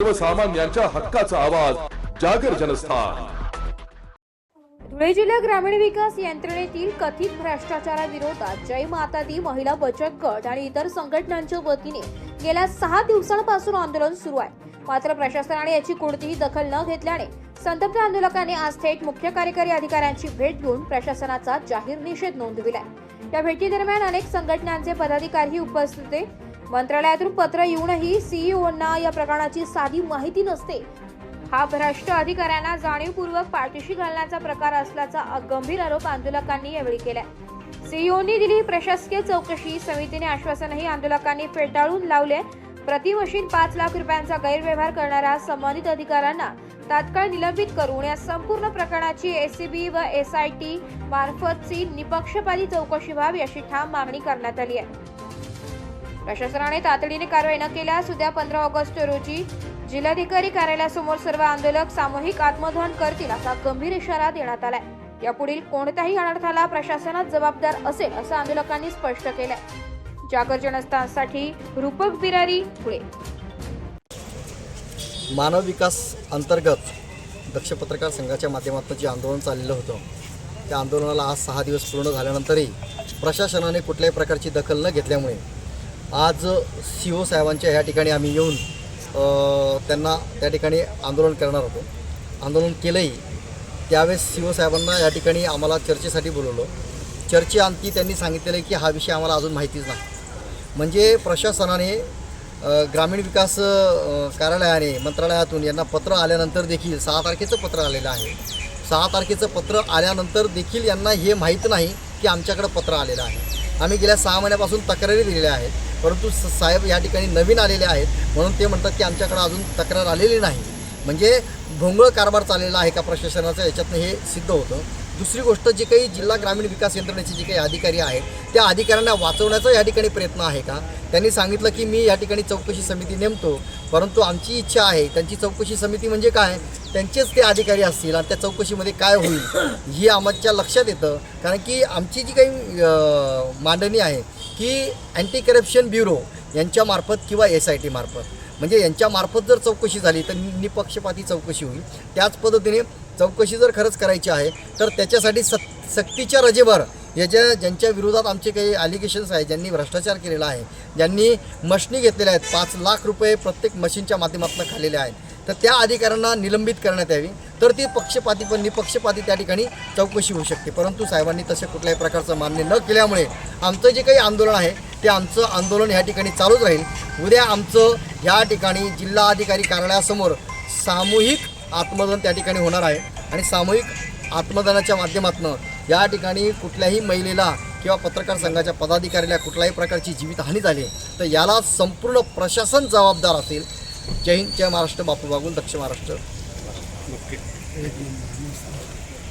सर्वसामान्यांच्या हक्काचा आवाज जागर जनस्थान। धुळे जिल्हा ग्रामीण विकास यंत्रणेतील कथित भ्रष्टाचाराविरोधात जय माता दी महिला बचत गट आणि इतर संघटनांच्या वतीने गेल्या 6 दिवसांपासून आंदोलन सुरू आहे। मात्र प्रशासनाने याची कोणतीही दखल न घेतल्याने संतप्त आंदोलकांनी आज थेट मुख्य कार्यकारी अधिकाऱ्यांची भेट घेऊन प्रशासनाचा जाहीर निषेध नोंदविलाय। या भेटीदरम्यान अनेक संघटनांचे पदाधिकारी उपस्थित होते। मंत्रालयातून पत्र येऊनही सीईओंना या प्रकरणाची साधी माहिती नसते। हा भ्रष्ट अधिकाऱ्यांना जाणीवपूर्वक पाठीशी घालण्याचा प्रकार असल्याचा गंभीर आरोप आंदोलकांनी यावेळी केला। सीईओंनी दिली प्रशासकीय चौकशी समितीने आश्वासनही आंदोलकांनी फेटाळून लावले। प्रति मशीन 5 लाख रुपयांचा गैरव्यवहार करणाऱ्या संबंधित अधिकाऱ्यांना तात्काळ निलंबित करून या संपूर्ण प्रकरणाची एसीबी व एसआयटी मार्फतची निपक्षपाती चौकशी व्हावी अशी ठाम मागणी करण्यात आली आहे। प्रशासनाने तातडीने कारवाई न केल्यास उद्या 15 ऑगस्ट रोजी जिल्हाधिकारी कार्यालयासमोर सर्व आंदोलक सामूहिक आत्मदहन करतील असा गंभीर इशारा देण्यात आलाय। यापुढील कोणत्याही अनर्थाला प्रशासनच जबाबदार असेल असं आंदोलकांनी स्पष्ट केलंय। जागर जनस्थानसाठी रूपक बिरारी, धुळे। मानव विकास अंतर्गत दक्ष पत्रकार संघाच्या माध्यमातून जे आंदोलन चाललेलं होतं त्या आंदोलनाला आज 6 दिवस पूर्ण झाल्यानंतरही प्रशासनाने कुठल्याही प्रकारची दखल न घेतल्यामुळे आज सीओ साहेबांच्या ह्या ठिकाणी आम्ही येऊन त्यांना त्या ठिकाणी आंदोलन करणार होतो। आंदोलन केलंही त्यावेळेस सीओ साहेबांना या ठिकाणी आम्हाला चर्चेसाठी बोलवलं। चर्चेअंती त्यांनी सांगितलेलं आहे की हा विषय आम्हाला अजून माहितीच नाही। म्हणजे प्रशासनाने ग्रामीण विकास कार्यालयाने मंत्रालयातून यांना पत्र आल्यानंतर देखील 6 तारखेचं पत्र आलेलं आहे। 6 तारखेचं पत्र आल्यानंतर देखील यांना हे माहीत नाही की आमच्याकडं पत्र आलेलं आहे। आम्ही गेल्या 6 महिन्यापासून तक्रारी दिलेल्या आहेत, परंतु साहेब या ठिकाणी नवीन आलेले आहेत म्हणून ते म्हणतात की आमच्याकडे अजून तक्रार आलेली नाही। म्हणजे भोंगळ कारभार चाललेला आहे का प्रशासनाचा, याच्यातनं हे सिद्ध होतं। दुसरी गोष्ट, जे काही जिल्हा ग्रामीण विकास यंत्रणेचे जे काही अधिकारी आहेत त्या अधिकाऱ्यांना वाचवण्याचा या ठिकाणी प्रयत्न आहे का? त्यांनी सांगितलं की मी या ठिकाणी चौकशी समिती नेमतो, परंतु आमची इच्छा आहे त्यांची चौकशी समिती म्हणजे काय, त्यांचेच ते अधिकारी असतील आणि त्या चौकशीमध्ये काय होईल ही आमच्या लक्षात येतं। कारण की आमची जी काही मांडणी आहे की अँटी करप्शन ब्युरो यांच्यामार्फत किंवा एसआयटी मार्फत, म्हणजे यांच्यामार्फत जर चौकशी झाली तर निपक्षपाती चौकशी होईल। त्याच पद्धतीने चौकशी जर खरंच करायची आहे तर त्याच्यासाठी सक्तीच्या रजेवर ज्यांच्या विरोधात आमचे काही ॲलिगेशन्स आहेत, ज्यांनी भ्रष्टाचार केलेला आहे, ज्यांनी मशिनी घेतलेल्या आहेत, 5 लाख रुपये प्रत्येक मशीनच्या माध्यमातून खाल्लेले आहेत, तर त्या अधिकाऱ्यांना निलंबित करण्यात यावी, तर ती निपक्षपाती त्या ठिकाणी चौकशी होऊ शकते। परंतु साहेबांनी तसे कुठल्याही प्रकारचं मान्य न केल्यामुळे आमचं जे काही आंदोलन आहे ते आमचं आंदोलन ह्या ठिकाणी चालूच राहील। उद्या आमचं ह्या ठिकाणी जिल्हाधिकारी कार्यालयासमोर सामूहिक आत्मदहन त्या ठिकाणी होणार आहे आणि सामूहिक आत्मदहनाच्या माध्यमातून या ठिकाणी कुठल्याही महिलेला किंवा पत्रकार संघाच्या पदाधिकाऱ्याला कुठल्याही प्रकारची जीवितहानी झाली तर याला संपूर्ण प्रशासन जबाबदार असेल। जय हिंद, जय महाराष्ट्र, बापू बागुल, दक्षिण महाराष्ट्र।